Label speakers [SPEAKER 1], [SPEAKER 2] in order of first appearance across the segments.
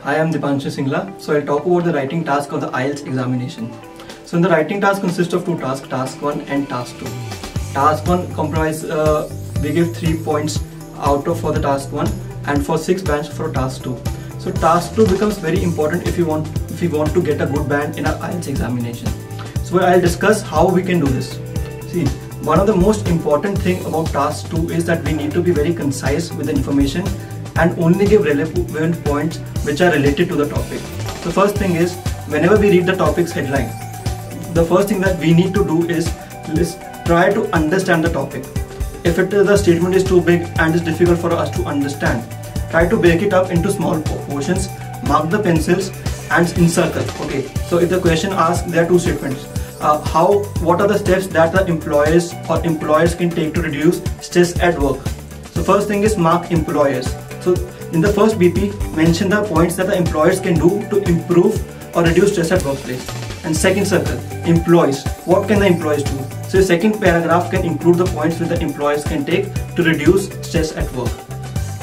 [SPEAKER 1] I am Dipanshu Singla. So I'll talk about the writing task of the IELTS examination. So in the writing task consists of two tasks, task 1 and task 2. Task 1 comprise, we give 3 points out of for the task 1 and for 6 bands for task 2. So task 2 becomes very important if you want to get a good band in our IELTS examination. So I'll discuss how we can do this. See, one of the most important thing about task 2 is that we need to be very concise with the information and only give relevant points which are related to the topic. The first thing is, whenever we read the topic's headline, the first thing that we need to do is try to understand the topic. If the statement is too big and is difficult for us to understand, try to break it up into small portions, mark the pencils and encircle. Okay, so if the question asks, there are two statements. What are the steps that the employers can take to reduce stress at work? So first thing is mark employers. So in the first BP, mention the points that the employers can do to improve or reduce stress at workplace. And second circle, employees. What can the employees do? So the second paragraph can include the points that the employers can take to reduce stress at work.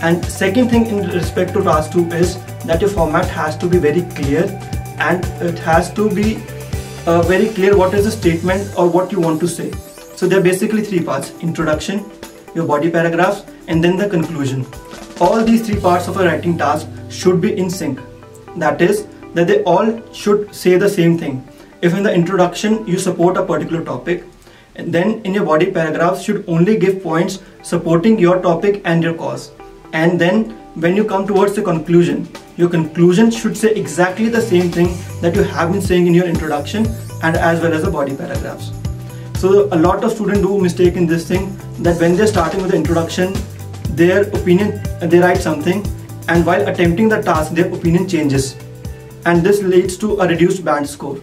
[SPEAKER 1] And second thing in respect to task 2 is that your format has to be very clear, and it has to be very clear what is the statement or what you want to say. So there are basically 3 parts: introduction, your body paragraphs, and then the conclusion. All these 3 parts of a writing task should be in sync. That is, that they all should say the same thing. If in the introduction you support a particular topic, then in your body paragraphs should only give points supporting your topic and your cause. And then when you come towards the conclusion, your conclusion should say exactly the same thing that you have been saying in your introduction and as well as the body paragraphs. So a lot of students do mistake in this thing, that when they're starting with the introduction, their opinion, they write something, and while attempting the task their opinion changes, and this leads to a reduced band score.